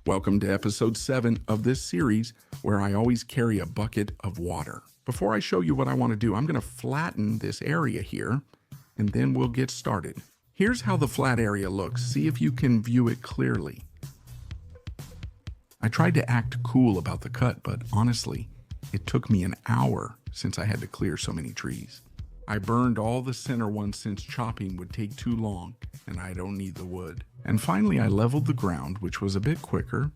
Welcome to episode 7 of this series where I always carry a bucket of water. Before I show you what I want to do, I'm going to flatten this area here and then we'll get started. Here's how the flat area looks. See if you can view it clearly. I tried to act cool about the cut, but honestly, it took me an hour since I had to clear so many trees. I burned all the center ones since chopping would take too long and I don't need the wood. And finally, I leveled the ground, which was a bit quicker.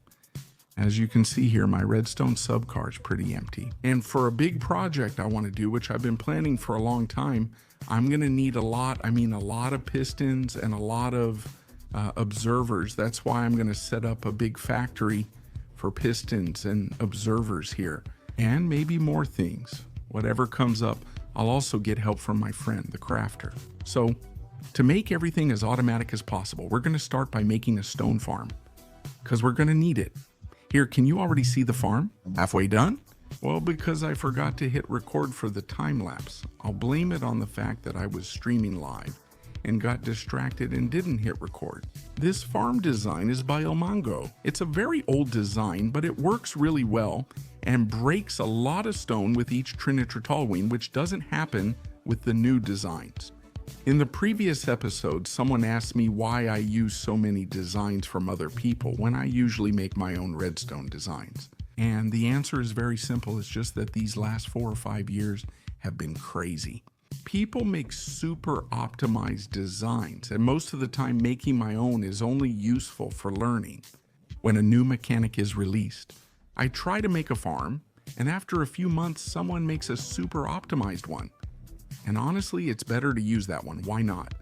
As you can see here, my redstone subcar is pretty empty. And for a big project I want to do, which I've been planning for a long time, I'm going to need a lot of pistons and a lot of observers. That's why I'm going to set up a big factory for pistons and observers here. And maybe more things. Whatever comes up, I'll also get help from my friend, the crafter. So, to make everything as automatic as possible, we're going to start by making a stone farm, because we're going to need it. Here, can you already see the farm? Halfway done? Well, because I forgot to hit record for the time lapse. I'll blame it on the fact that I was streaming live and got distracted and didn't hit record. This farm design is by Elmongo. It's a very old design, but it works really well and breaks a lot of stone with each trinitrotoluene, which doesn't happen with the new designs. In the previous episode, someone asked me why I use so many designs from other people when I usually make my own redstone designs. And the answer is very simple. It's just that these last 4 or 5 years have been crazy. People make super optimized designs, and most of the time making my own is only useful for learning. When a new mechanic is released, I try to make a farm, and after a few months, someone makes a super optimized one. And honestly, it's better to use that one. Why not?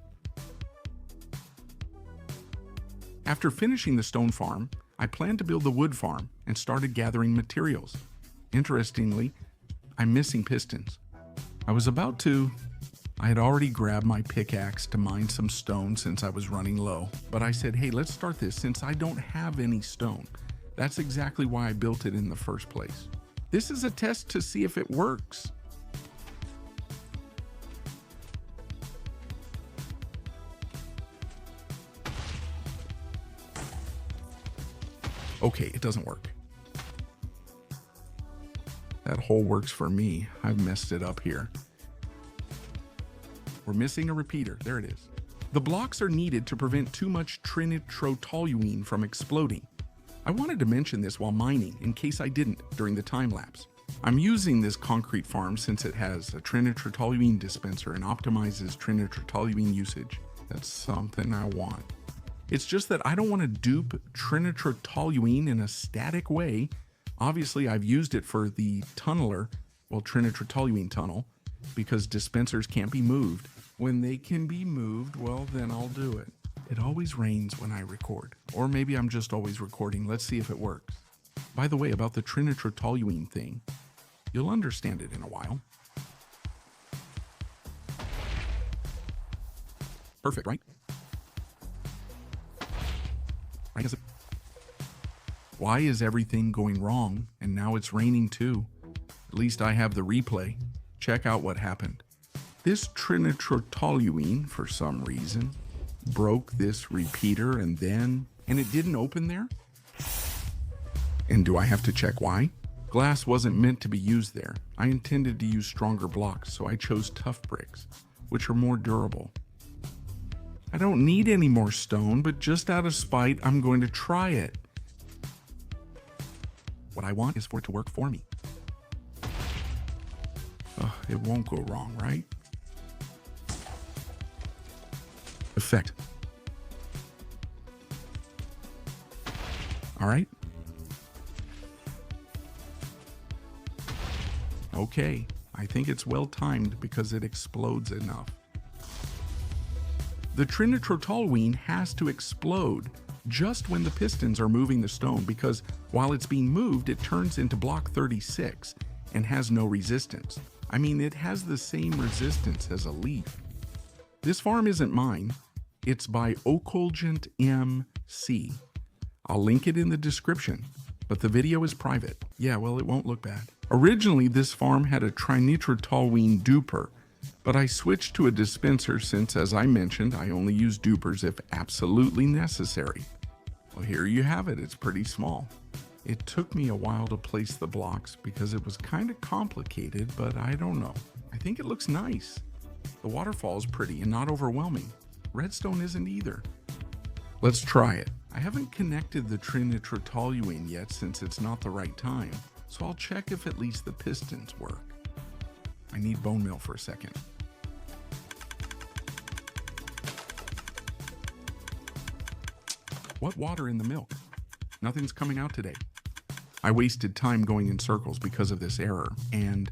After finishing the stone farm, I planned to build the wood farm and started gathering materials. Interestingly, I'm missing pistons. I had already grabbed my pickaxe to mine some stone since I was running low, but I said, hey, let's start this since I don't have any stone. That's exactly why I built it in the first place. This is a test to see if it works. Okay, it doesn't work. That hole works for me. I've messed it up here. We're missing a repeater. There it is. The blocks are needed to prevent too much trinitrotoluene from exploding. I wanted to mention this while mining in case I didn't during the time lapse. I'm using this concrete farm since it has a trinitrotoluene dispenser and optimizes trinitrotoluene usage. That's something I want. It's just that I don't want to dupe trinitrotoluene in a static way. Obviously, I've used it for the tunneler, trinitrotoluene tunnel, because dispensers can't be moved. When they can be moved, well, then I'll do it. It always rains when I record. Or maybe I'm just always recording. Let's see if it works. By the way, about the trinitrotoluene thing, you'll understand it in a while. Perfect, right? Why is everything going wrong? And now it's raining too. At least I have the replay. Check out what happened. This trinitrotoluene, for some reason, broke this repeater and it didn't open there? And do I have to check why? Glass wasn't meant to be used there. I intended to use stronger blocks, so I chose tough bricks, which are more durable. I don't need any more stone, but just out of spite, I'm going to try it. What I want is for it to work for me. It won't go wrong, right? Effect. All right. Okay, I think it's well timed because it explodes enough. The trinitrotoluene has to explode just when the pistons are moving the stone, because while it's being moved, it turns into block 36 and has no resistance. I mean, it has the same resistance as a leaf. This farm isn't mine. It's by Occult MC. I'll link it in the description, but the video is private. Yeah, well, it won't look bad. Originally, this farm had a trinitrotoluene duper, but I switched to a dispenser since, as I mentioned, I only use dupers if absolutely necessary. Well, here you have it. It's pretty small. It took me a while to place the blocks because it was kind of complicated, but I don't know. I think it looks nice. The waterfall is pretty and not overwhelming. Redstone isn't either. Let's try it. I haven't connected the trinitrotoluene yet since it's not the right time, so I'll check if at least the pistons work. I need bone meal for a second. What water in the milk? Nothing's coming out today. I wasted time going in circles because of this error, and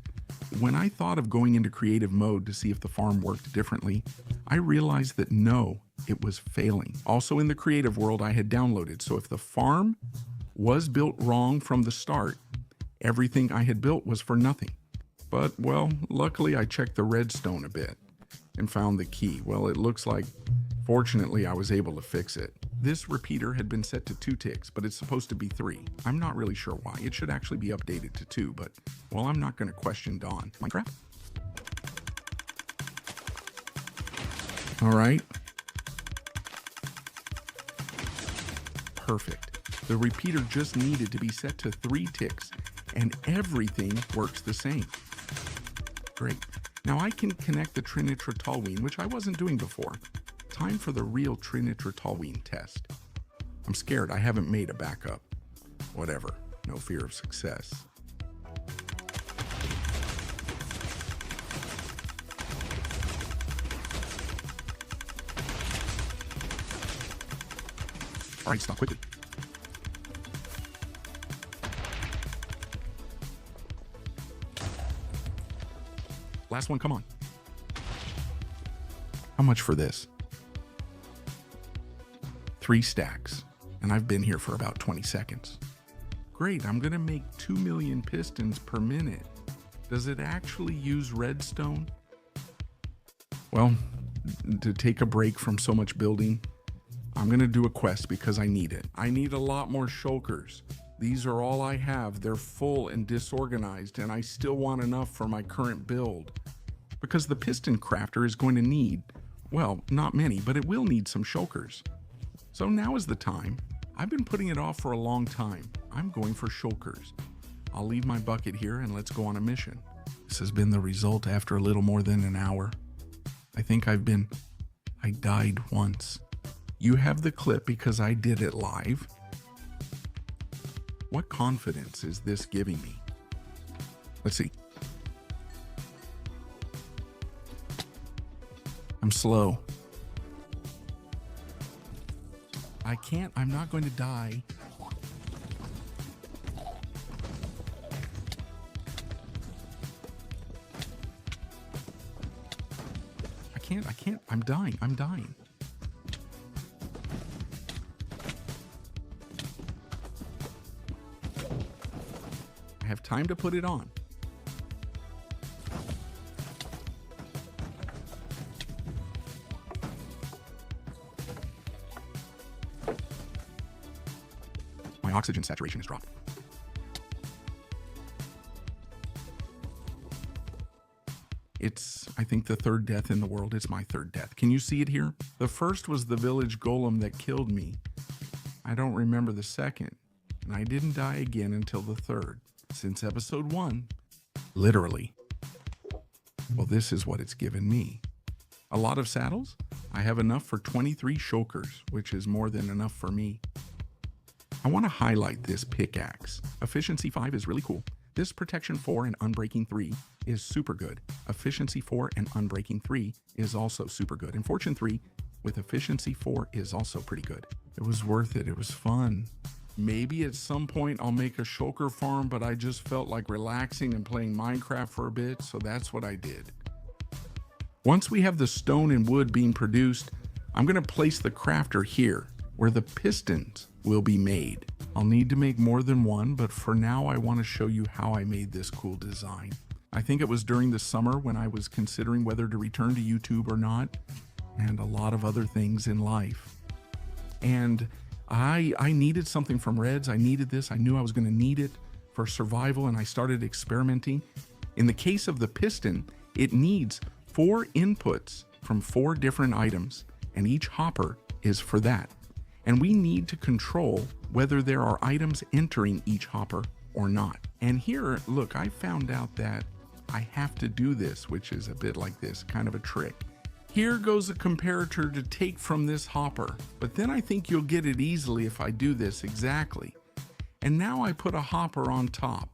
when I thought of going into creative mode to see if the farm worked differently, I realized that no, it was failing. Also in the creative world I had downloaded, so if the farm was built wrong from the start, everything I had built was for nothing. But, well, luckily I checked the redstone a bit and found the key. Well, it looks like, fortunately, I was able to fix it. This repeater had been set to 2 ticks, but it's supposed to be 3. I'm not really sure why. It should actually be updated to 2, but, well, I'm not going to question Dawn. Minecraft? All right. Perfect. The repeater just needed to be set to 3 ticks, and everything works the same. Great. Now I can connect the trinitrotoluene, which I wasn't doing before. Time for the real trinitrotoluene test. I'm scared I haven't made a backup. Whatever, no fear of success. All right, stop quickly. Last one, come on. How much for this? 3 stacks, and I've been here for about 20 seconds. Great, I'm gonna make 2 million pistons per minute. Does it actually use redstone? Well, to take a break from so much building, I'm gonna do a quest because I need it. I need a lot more shulkers. These are all I have. They're full and disorganized, and I still want enough for my current build. Because the piston crafter is going to need, well, not many, but it will need some shulkers. So now is the time. I've been putting it off for a long time. I'm going for shulkers. I'll leave my bucket here and let's go on a mission. This has been the result after a little more than an hour. I think I died once. You have the clip because I did it live. What confidence is this giving me? Let's see. I'm slow. I'm not going to die. I can't, I'm dying. I have time to put it on. My oxygen saturation has dropped. It's, I think, the 3rd death in the world. It's my 3rd death. Can you see it here? The first was the village golem that killed me. I don't remember the second, and I didn't die again until the 3rd. Since episode 1, literally. Well, this is what it's given me. A lot of saddles? I have enough for 23 shulkers, which is more than enough for me. I want to highlight this pickaxe. Efficiency 5 is really cool. This protection 4 and unbreaking 3 is super good. Efficiency 4 and unbreaking 3 is also super good. And fortune 3 with efficiency 4 is also pretty good. It was worth it. It was fun. Maybe at some point I'll make a shulker farm, but I just felt like relaxing and playing Minecraft for a bit, so that's what I did. Once we have the stone and wood being produced, I'm going to place the crafter here, where the pistons will be made. I'll need to make more than one, but for now I want to show you how I made this cool design. I think it was during the summer when I was considering whether to return to YouTube or not, and a lot of other things in life. And I needed something from Reds. I needed this. I knew I was going to need it for survival, and I started experimenting. In the case of the piston, it needs 4 inputs from 4 different items, and each hopper is for that. And we need to control whether there are items entering each hopper or not. And here, look, I found out that I have to do this, which is a bit like this, kind of a trick. Here goes a comparator to take from this hopper, but then I think you'll get it easily if I do this exactly. And now I put a hopper on top.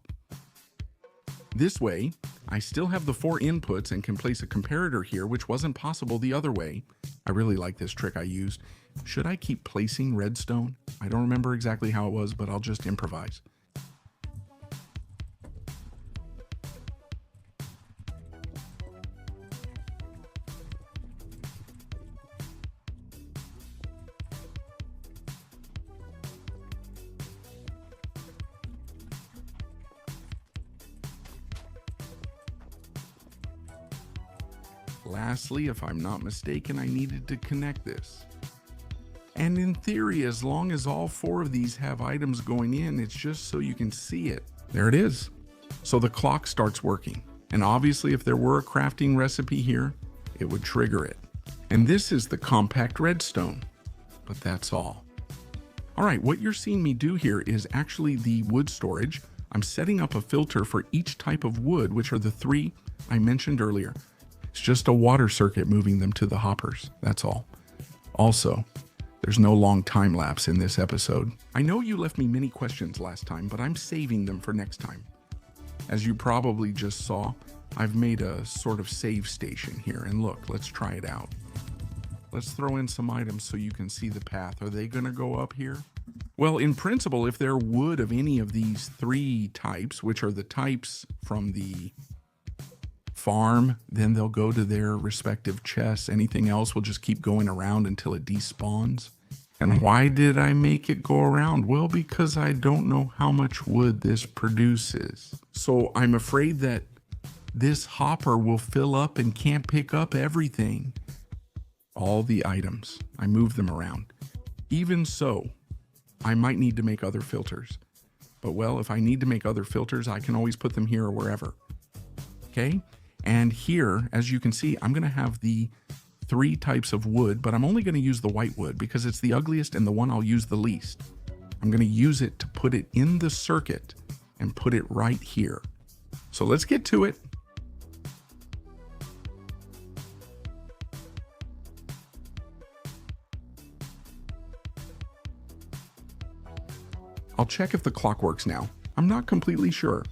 This way, I still have the 4 inputs and can place a comparator here, which wasn't possible the other way. I really like this trick I used. Should I keep placing redstone? I don't remember exactly how it was, but I'll just improvise. Lastly, if I'm not mistaken, I needed to connect this. And in theory, as long as all 4 of these have items going in, it's just so you can see it. There it is. So the clock starts working. And obviously, if there were a crafting recipe here, it would trigger it. And this is the compact redstone. But that's all. All right, what you're seeing me do here is actually the wood storage. I'm setting up a filter for each type of wood, which are the 3 I mentioned earlier. It's just a water circuit moving them to the hoppers, that's all. Also, there's no long time lapse in this episode. I know you left me many questions last time, but I'm saving them for next time. As you probably just saw, I've made a sort of save station here, and look, let's try it out. Let's throw in some items so you can see the path. Are they gonna go up here? Well, in principle, if they're wood of any of these 3 types, which are the types from the farm, then they'll go to their respective chests. Anything else will just keep going around until it despawns. And why did I make it go around? Well, because I don't know how much wood this produces. So I'm afraid that this hopper will fill up and can't pick up everything. All the items. I move them around. Even so, I might need to make other filters. But well, if I need to make other filters, I can always put them here or wherever. Okay? And here, as you can see, I'm going to have the 3 types of wood, but I'm only going to use the white wood because it's the ugliest and the one I'll use the least. I'm going to use it to put it in the circuit and put it right here. So let's get to it. I'll check if the clock works now. I'm not completely sure.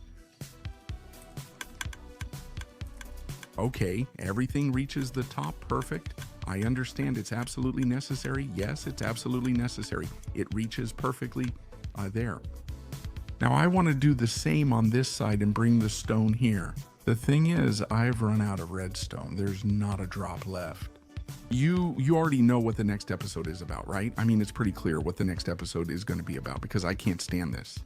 Okay, everything reaches the top perfect. I understand it's absolutely necessary. Yes, it's absolutely necessary. It reaches perfectly there. Now I want to do the same on this side and bring the stone here. The thing is, I've run out of redstone. There's not a drop left. You already know what the next episode is about, right? I mean, it's pretty clear what the next episode is going to be about because I can't stand this.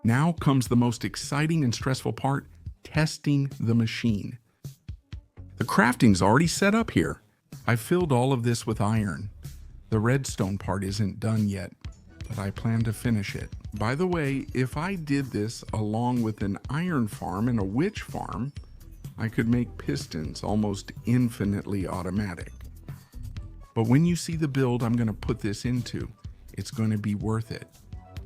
Now comes the most exciting and stressful part, testing the machine. The crafting's already set up here. I filled all of this with iron. The redstone part isn't done yet, but I plan to finish it. By the way, if I did this along with an iron farm and a witch farm, I could make pistons almost infinitely automatic. But when you see the build I'm going to put this into, it's going to be worth it.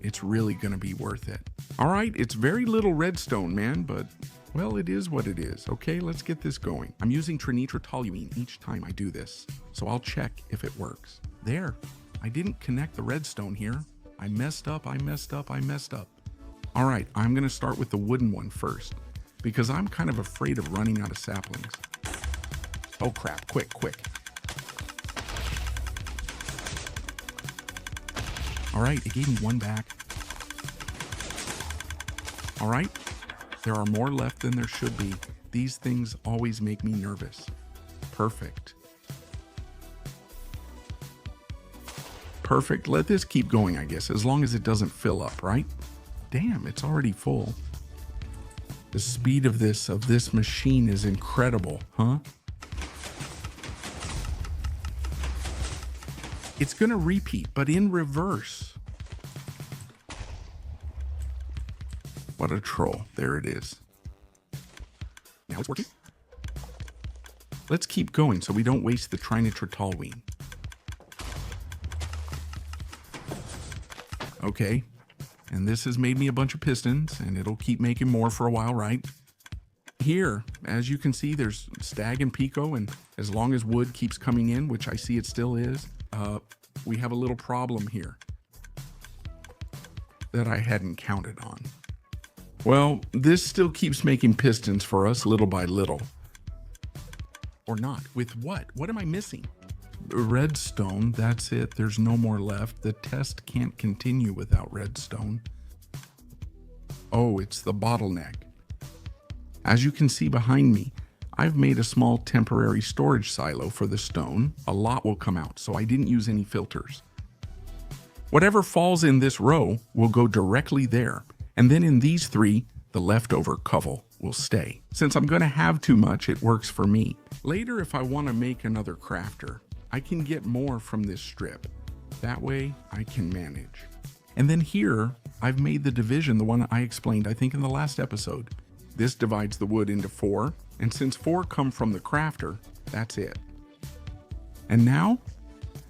It's really going to be worth it. All right, it's very little redstone, man, but, well, it is what it is. Okay, let's get this going. I'm using trinitrotoluene each time I do this, so I'll check if it works. There, I didn't connect the redstone here. I messed up. All right, I'm going to start with the wooden one first, because I'm kind of afraid of running out of saplings. Oh crap, quick. All right, it gave me 1 back. All right, there are more left than there should be. These things always make me nervous. Perfect. Let this keep going, I guess, as long as it doesn't fill up, right? Damn, it's already full. The speed of this machine is incredible, huh? It's gonna repeat, but in reverse. What a troll. There it is. Now it's working. Let's keep going so we don't waste the trinitritoluene. Okay, and this has made me a bunch of pistons, and it'll keep making more for a while, right? Here, as you can see, there's stag and pico, and as long as wood keeps coming in, which I see it still is, we have a little problem here that I hadn't counted on. Well, this still keeps making pistons for us little by little. Or not. With what? What am I missing? Redstone, that's it. There's no more left. The test can't continue without redstone. Oh, it's the bottleneck. As you can see behind me, I've made a small temporary storage silo for the stone. A lot will come out, so I didn't use any filters. Whatever falls in this row will go directly there, and then in these three, the leftover covel will stay. Since I'm going to have too much, it works for me. Later, if I want to make another crafter, I can get more from this strip. That way, I can manage. And then here, I've made the division, the one I explained, I think in the last episode. This divides the wood into 4, and since 4 come from the crafter, that's it. And now,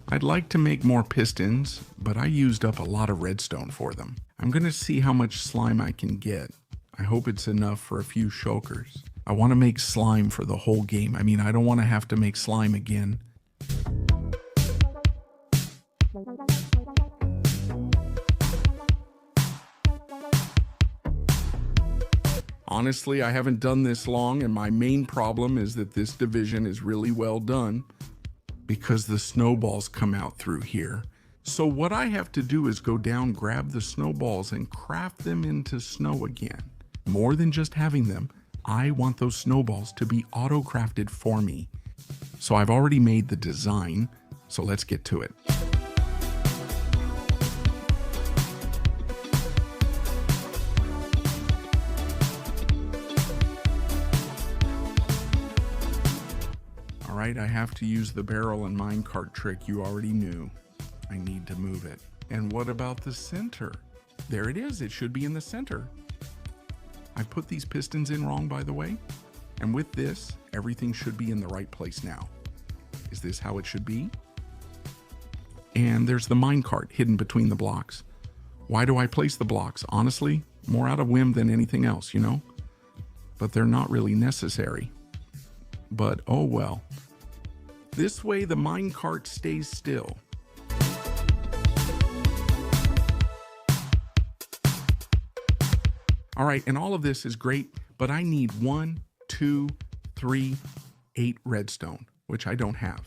I'd like to make more pistons, but I used up a lot of redstone for them. I'm going to see how much slime I can get. I hope it's enough for a few shulkers. I want to make slime for the whole game. I mean, I don't want to have to make slime again. Honestly, I haven't done this long, and my main problem is that this division is really well done because the snowballs come out through here. So what I have to do is go down, grab the snowballs, and craft them into snow again. More than just having them, I want those snowballs to be auto-crafted for me. So I've already made the design, so let's get to it. All right, I have to use the barrel and minecart trick you already knew. I need to move it. And what about the center? There it is, it should be in the center. I put these pistons in wrong, by the way. And with this, everything should be in the right place now. Is this how it should be? And there's the minecart hidden between the blocks. Why do I place the blocks? Honestly, more out of whim than anything else, you know? But they're not really necessary. But oh well. This way the minecart stays still. All right, and all of this is great, but I need 1, 2, 3, 8 redstone, which I don't have.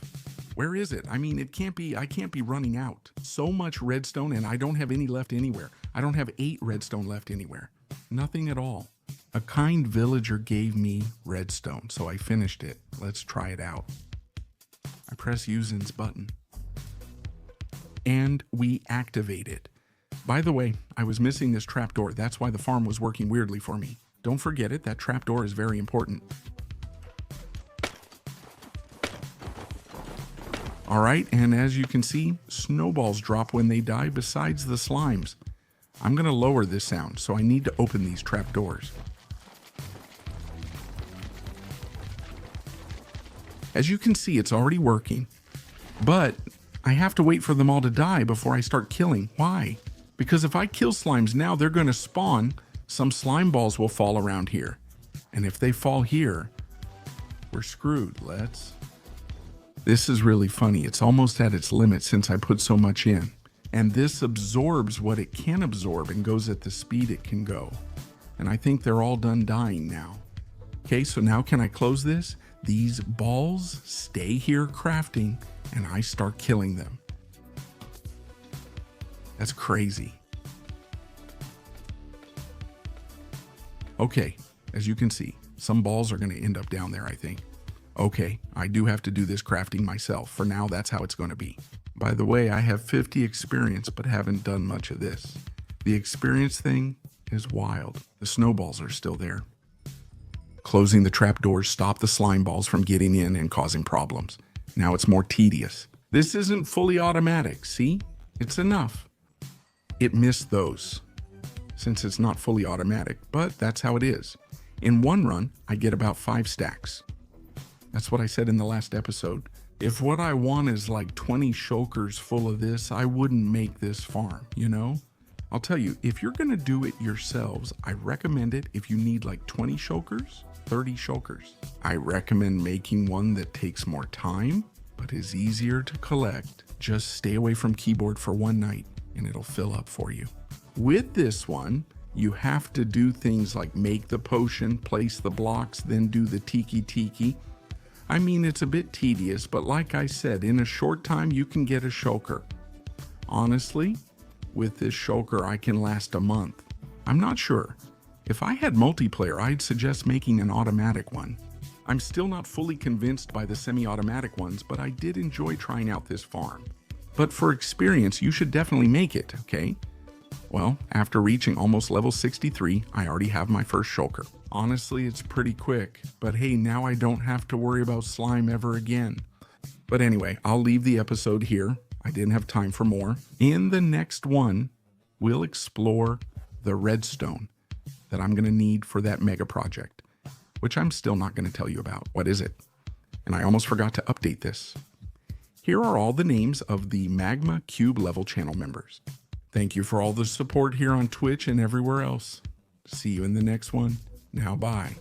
Where is it? I mean, I can't be running out. So much redstone and I don't have any left anywhere. I don't have 8 redstone left anywhere. Nothing at all. A kind villager gave me redstone, so I finished it. Let's try it out. I press Usin's button. And we activate it. By the way, I was missing this trapdoor. That's why the farm was working weirdly for me. Don't forget it, that trapdoor is very important. All right, and as you can see, snowballs drop when they die besides the slimes. I'm gonna lower this sound, so I need to open these trapdoors. As you can see, it's already working, but I have to wait for them all to die before I start killing. Why? Because if I kill slimes now, they're gonna spawn. Some slime balls will fall around here. And if they fall here, we're screwed. This is really funny. It's almost at its limit since I put so much in. And this absorbs what it can absorb and goes at the speed it can go. And I think they're all done dying now. Okay, so now can I close this? These balls stay here crafting and I start killing them. That's crazy. Okay, as you can see, some balls are gonna end up down there, I think. Okay, I do have to do this crafting myself. For now, that's how it's gonna be. By the way, I have 50 experience, but haven't done much of this. The experience thing is wild. The snowballs are still there. Closing the trapdoors stopped the slime balls from getting in and causing problems. Now it's more tedious. This isn't fully automatic, see? It's enough. It missed those. since it's not fully automatic, but that's how it is. In one run, I get about 5 stacks. That's what I said in the last episode. If what I want is like 20 shulkers full of this, I wouldn't make this farm, you know? I'll tell you, if you're gonna do it yourselves, I recommend it if you need like 20 shulkers, 30 shulkers. I recommend making one that takes more time, but is easier to collect. Just stay away from keyboard for one night and it'll fill up for you. With this one, you have to do things like make the potion, place the blocks, then do the tiki. I mean, it's a bit tedious, but like I said, in a short time, you can get a shulker. Honestly, with this shulker, I can last a month. I'm not sure. If I had multiplayer, I'd suggest making an automatic one. I'm still not fully convinced by the semi-automatic ones, but I did enjoy trying out this farm. But for experience, you should definitely make it, okay? Well, after reaching almost level 63, I already have my first shulker. Honestly, it's pretty quick, but hey, now I don't have to worry about slime ever again. But anyway, I'll leave the episode here. I didn't have time for more. In the next one, we'll explore the redstone that I'm gonna need for that mega project, which I'm still not gonna tell you about. What is it? And I almost forgot to update this. Here are all the names of the Magma Cube level channel members. Thank you for all the support here on Twitch and everywhere else. See you in the next one. Now, bye.